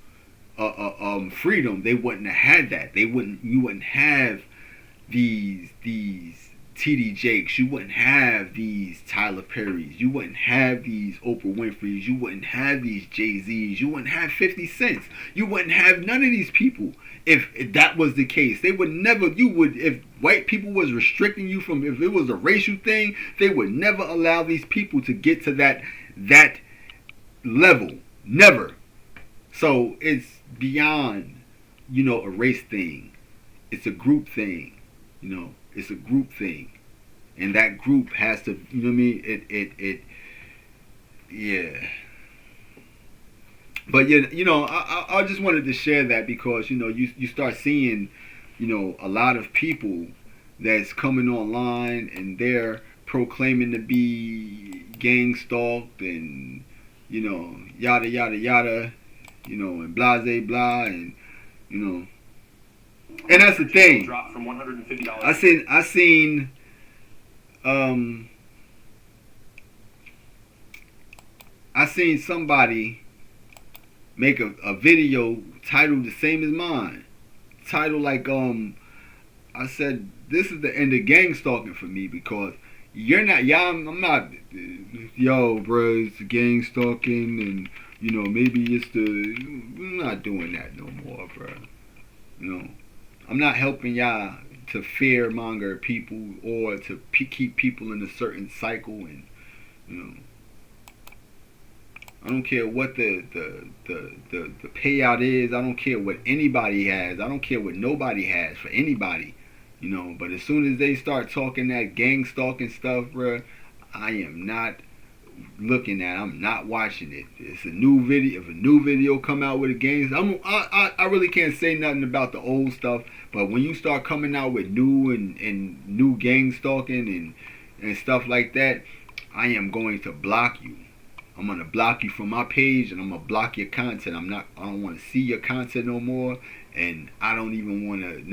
A: freedom. They wouldn't have had that. They wouldn't. You wouldn't have these TD Jakes. You wouldn't have these Tyler Perrys. You wouldn't have these Oprah Winfreys. You wouldn't have these Jay-Z's. You wouldn't have 50 Cents. You wouldn't have none of these people if that was the case. They would never. You would, if white people was restricting you from, if it was a racial thing, they would never allow these people to get to that level. Never. So it's beyond, a race thing. It's a group thing. It's a group thing, and that group has to. You know what I mean? Yeah. But yeah, I just wanted to share that because you start seeing, a lot of people that's coming online and they're proclaiming to be gang stalked and yada yada yada, and blah blah blah, and and that's the thing.
B: Dropped from $150.
A: I seen I seen somebody make a video titled the same as mine. Title like I said, this is the end of gang stalking for me because I'm not, yo, bro, it's gang stalking and maybe it's I'm not doing that no more, bro. I'm not helping y'all to fear monger people or to keep people in a certain cycle, and I don't care what the payout is. I don't care what anybody has. I don't care what nobody has for anybody, But as soon as they start talking that gang stalking stuff, bruh, I am not looking at. I'm not watching it. It's a new video. If a new video come out with a gang, I really can't say nothing about the old stuff. But when you start coming out with new and new gang stalking and stuff like that, I am going to block you. I'm gonna block you from my page, and I'm gonna block your content. I don't want to see your content no more, and I don't even want to,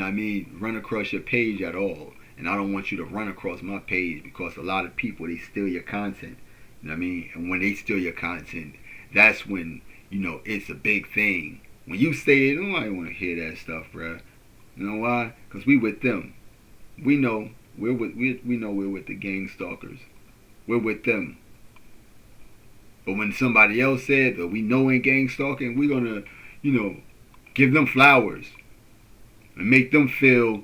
A: run across your page at all. And I don't want you to run across my page because a lot of people, they steal your content. And when they steal your content, that's when it's a big thing. When you say it, nobody want to hear that stuff, bruh. You know why? Because we with them. We know we're with the gang stalkers. We're with them. But when somebody else said that we know ain't gang stalking, we're gonna, give them flowers and make them feel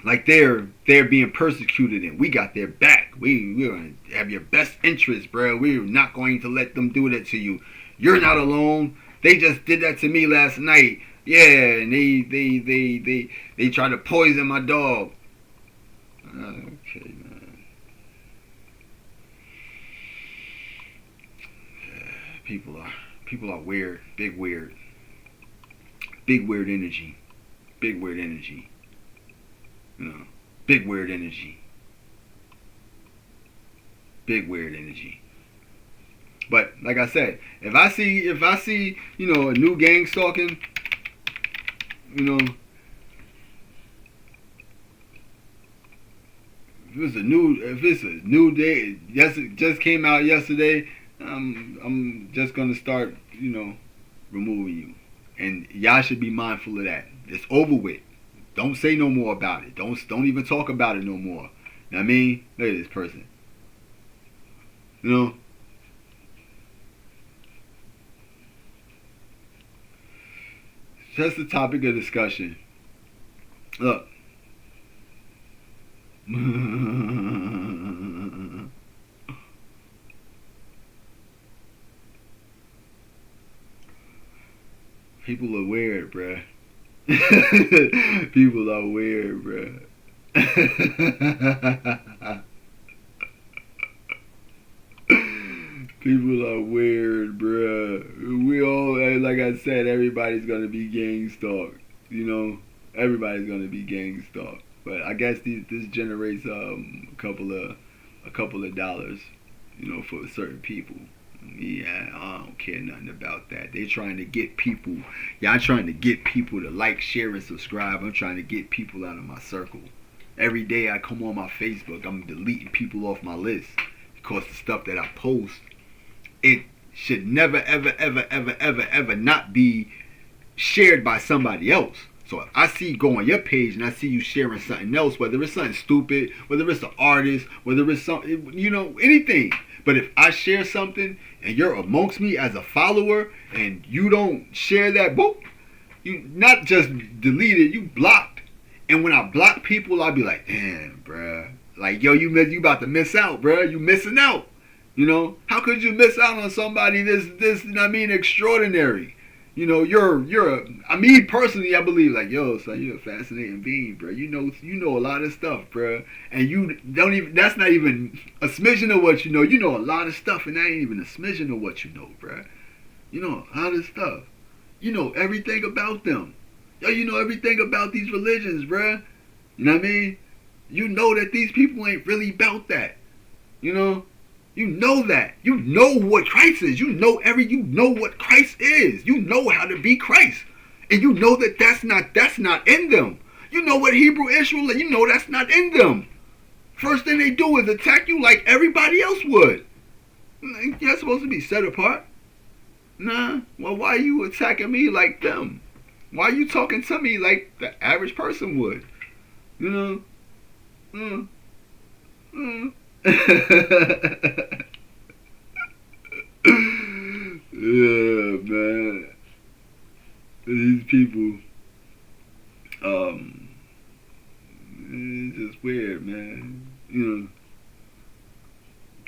A: like they're being persecuted and we got their back. We're gonna have your best interest, bro. We're not going to let them do that to you. You're not alone. They just did that to me last night. Yeah, and they tried to poison my dog. Okay, man. People are weird. Big weird energy. Big weird energy. Big weird energy. Big weird energy. But like I said, if I see a new gang stalking, if it's a new day, it just came out yesterday, I'm just gonna start, removing you. And y'all should be mindful of that. It's over with. Don't say no more about it. Don't even talk about it no more. You know what I mean? Look at this person. Just a topic of discussion. Look. People are weird, bruh. People are weird, bruh. People are weird, bruh. We all, like I said, everybody's gonna be gang stalked. Everybody's gonna be gang stalked. But I guess this generates a couple of dollars, for certain people. Yeah, I don't care nothing about that. They trying to get people. Y'all trying to get people to like, share, and subscribe. I'm trying to get people out of my circle. Every day I come on my Facebook, I'm deleting people off my list because the stuff that I post, it should never, ever, ever, ever, ever, ever not be shared by somebody else. So if I see go on your page and I see you sharing something else, whether it's something stupid, whether it's an artist, whether it's something, anything. But if I share something and you're amongst me as a follower and you don't share that book, you not just delete it, you blocked. And when I block people, I'll be like, damn, bruh. Like, yo, you about to miss out, bruh. You missing out. How could you miss out on somebody this, extraordinary? Me personally, I believe, like, yo, son, you're a fascinating being, bro. You know a lot of stuff, bro. And you don't even, that's not even a smidgen of what you know. You know a lot of stuff, and that ain't even a smidgen of what you know, bro. You know a lot of stuff. You know everything about them. Yo, you know everything about these religions, bro. You know what I mean? You know that these people ain't really about that. You know that. You know what Christ is. You know what Christ is. You know how to be Christ. And you know that that's not in them. You know what Hebrew Israel, you know that's not in them. First thing they do is attack you like everybody else would. You're supposed to be set apart. Nah. Well, why are you attacking me like them? Why are you talking to me like the average person would? Yeah, man. These people, it's just weird, man.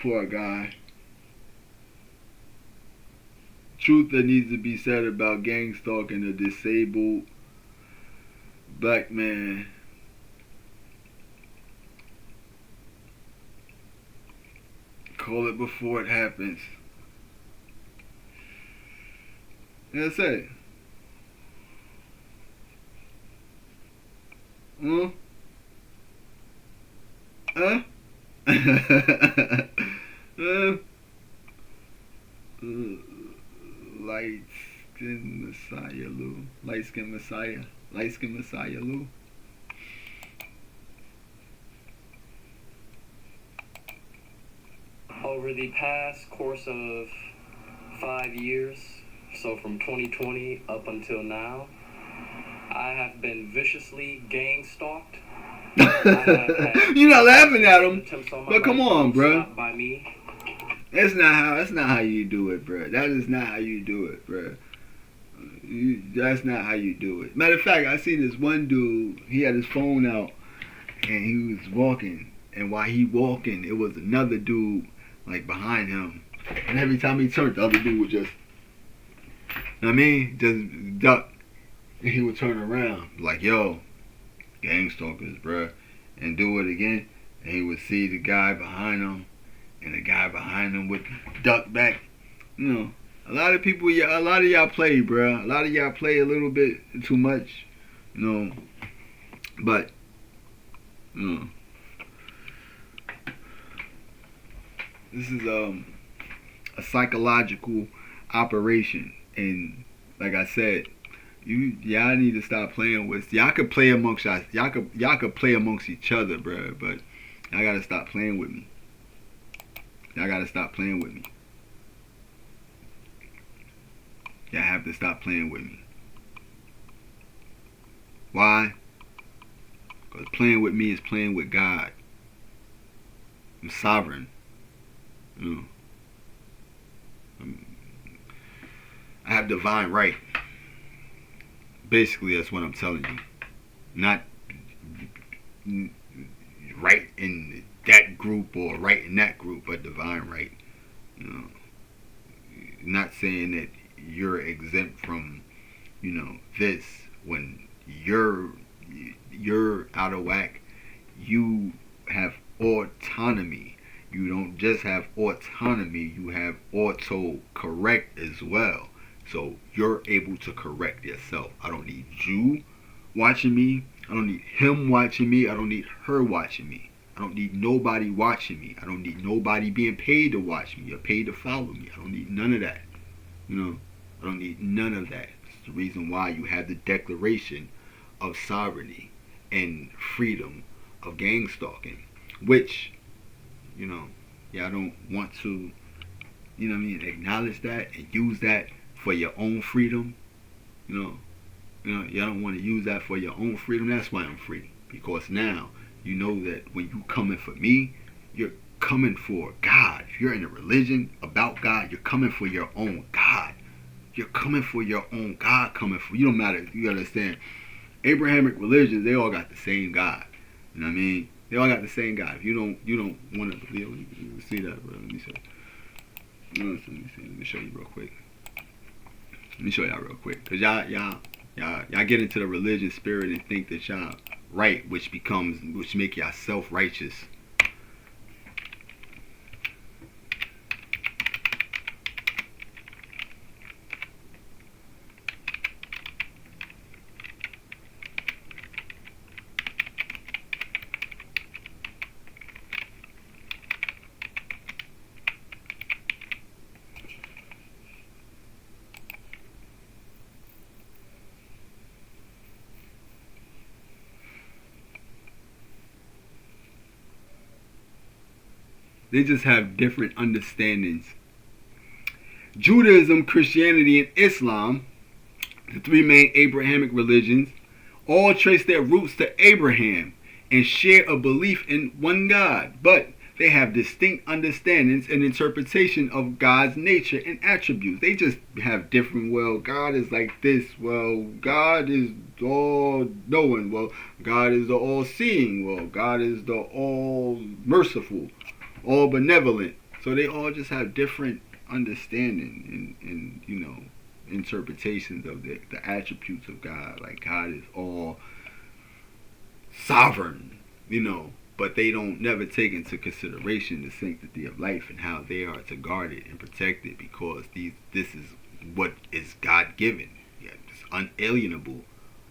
A: Poor guy. Truth that needs to be said about gang stalking a disabled black man. Call it before it happens. That's it. Huh? Huh? Light skin Messiah Lou. Light skin Messiah. Light skin Messiah Lou.
B: Over the past course of 5 years, so from 2020 up until now, I have been viciously gang stalked.
A: You're not laughing at him, but come on, bro.
B: By me.
A: That's not how you do it, bro. That is not how you do it, bro. That's not how you do it. Matter of fact, I seen this one dude. He had his phone out and he was walking, and while he walking, it was another dude like behind him, and every time he turned, the other dude would just, just duck, and he would turn around like, yo, gang stalkers, bruh, and do it again, and he would see the guy behind him, and the guy behind him would duck back. A lot of y'all play, bruh. A lot of y'all play a little bit too much, but, this is a psychological operation, and like I said, y'all need to stop playing with. Y'all could play amongst y'all could play amongst each other, bro. But y'all gotta stop playing with me. Y'all gotta stop playing with me. Y'all have to stop playing with me. Why? Because playing with me is playing with God. I'm sovereign. I have divine right. Basically, that's what I'm telling you. Not right in that group or right in that group, but divine right. Not saying that you're exempt from, this. When you're out of whack, you have autonomy. You don't just have autonomy, you have auto-correct as well. So you're able to correct yourself. I don't need you watching me. I don't need him watching me. I don't need her watching me. I don't need nobody watching me. I don't need nobody being paid to watch me or paid to follow me. I don't need none of that. You know, I don't need none of that. It's the reason why you have the Declaration of Sovereignty and Freedom of Gang Stalking, which, you know, y'all don't want to, you know what I mean, acknowledge that and use that for your own freedom. Y'all don't want to use that for your own freedom. That's why I'm free. Because now you know that when you coming for me, you're coming for God. If you're in a religion about God, you're coming for your own God. You're coming for your own God. Coming for you. Don't matter. You understand? Abrahamic religions, they all got the same God. You know what I mean? They all got the same God. If you don't want to believe, you see that, bro. Let me show you. Let me show you real quick. Let me show y'all real quick, cause y'all get into the religion spirit and think that y'all right, which make y'all self-righteous. They just have different understandings. Judaism, Christianity, and Islam, the three main Abrahamic religions, all trace their roots to Abraham and share a belief in one God, but they have distinct understandings and interpretation of God's nature and attributes. They just have different, well, God is like this, well, God is all knowing, well, God is the all seeing, well, God is the all merciful, all benevolent. So they all just have different understanding and interpretations of the attributes of God. Like God is all sovereign, but they don't never take into consideration the sanctity of life and how they are to guard it and protect it, because this is what is God given. Yeah, it's unalienable.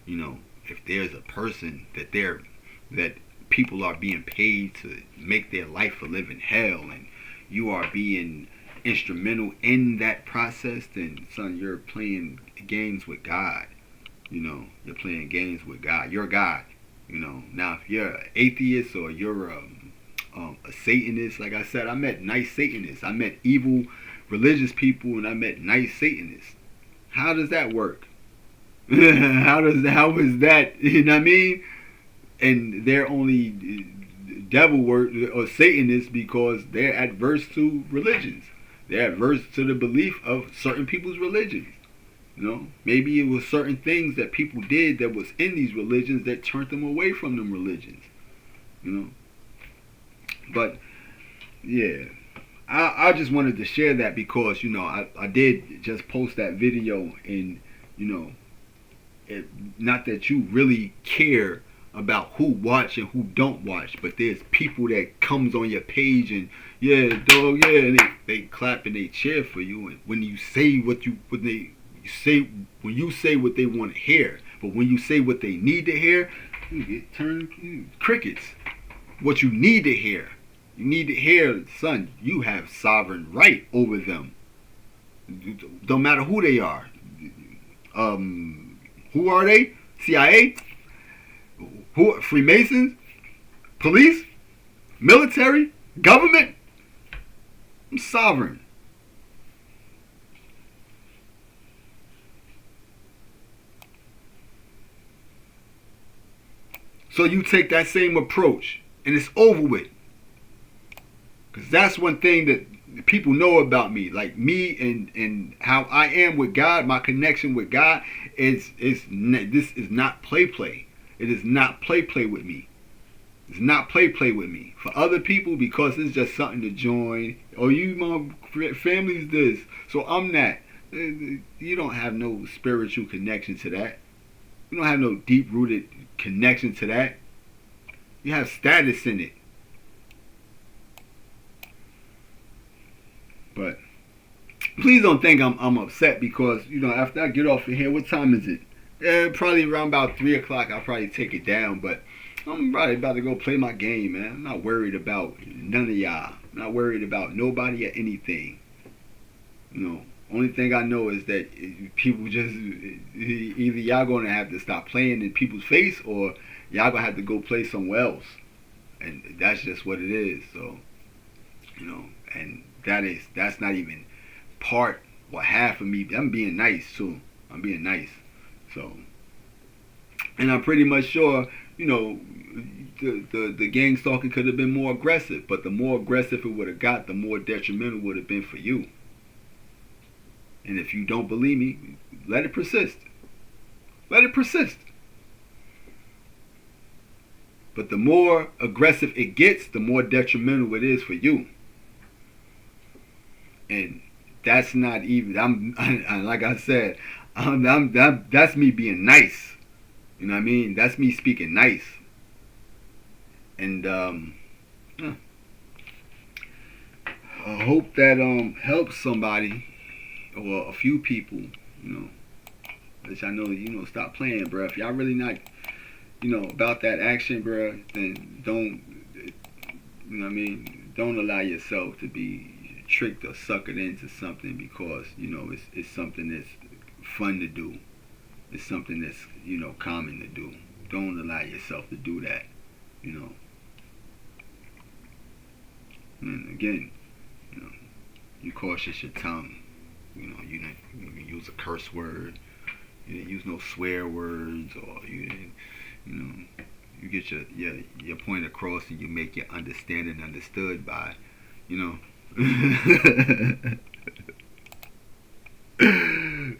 A: If there's a person that people are being paid to make their life a living hell, and you are being instrumental in that process, then son, you're playing games with God. You're playing games with God. You're God. Now if you're an atheist or you're a Satanist, like I said, I met nice Satanists. I met evil religious people, and I met nice Satanists. How does that work? How is that? You know what I mean? And they're only devil work or Satanists because they're adverse to religions. They're adverse to the belief of certain people's religions. Maybe it was certain things that people did that was in these religions that turned them away from them religions. But yeah, I just wanted to share that because I did just post that video, and not that you really care about who watch and who don't watch, but there's people that comes on your page and and they clap and they cheer for you, and when you say when you say what they want to hear, but when you say what they need to hear, you get turned crickets. What you need to hear, son, you have sovereign right over them. Don't matter who they are. Who are they? CIA? Who? Freemasons? Police? Military? Government? I'm sovereign. So you take that same approach, and it's over with. Because that's one thing that people know about me. Like me and how I am with God, my connection with God, this is not play. It is not play with me. It's not play with me. For other people, because it's just something to join. Oh, you, my family's this, so I'm that. You don't have no spiritual connection to that. You don't have no deep-rooted connection to that. You have status in it. But please don't think I'm upset because, after I get off of here, what time is it? Probably around about 3 o'clock, I'll probably take it down. But I'm probably about to go play my game, man. I'm not worried about none of y'all. I'm not worried about nobody or anything. You know, only thing I know is that people just either y'all gonna have to stop playing in people's face, or y'all gonna have to go play somewhere else, and that's just what it is. So, you know, and that's not even part or half of me. I'm being nice too. I'm being nice. So, and I'm pretty much sure, you know, the gang stalking could have been more aggressive, but the more aggressive it would have got, the more detrimental would have been for you. And if you don't believe me, let it persist. Let it persist. But the more aggressive it gets, the more detrimental it is for you. And that's not even. Like I said, that's me being nice. You know what I mean? That's me speaking nice. And I hope that helps somebody or a few people. You know, which I know, you know, stop playing, bro. If y'all really not, you know, about that action, bro, then don't. You know what I mean? Don't allow yourself to be tricked or suckered into something because, you know, it's something that's fun to do. It's something that's, you know, common to do. Don't allow yourself to do that. You know. And again, you know, you cautious your tongue. You know, you didn't use a curse word. You didn't use no swear words, or you didn't, you know, you get your point across, and you make your understanding understood by, you know,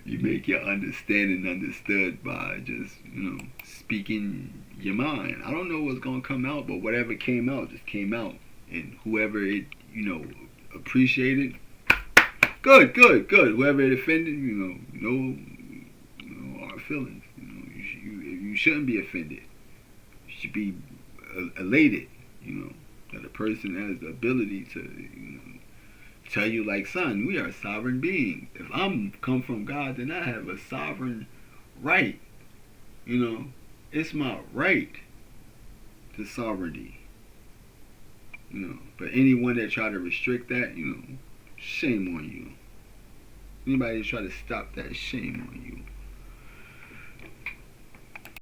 A: you make your understanding understood by just, you know, speaking your mind. I don't know what's gonna come out, but whatever came out just came out, and whoever it, you know, appreciated, good. Whoever it offended, you know, no hard feelings. You know, you shouldn't be offended. You should be elated. You know, that a person has the ability to, you know, tell you like, son, we are sovereign beings. If I'm come from God, then I have a sovereign right. You know, it's my right to sovereignty. You know, but anyone that try to restrict that, you know, shame on you. Anybody try to stop that, shame on you.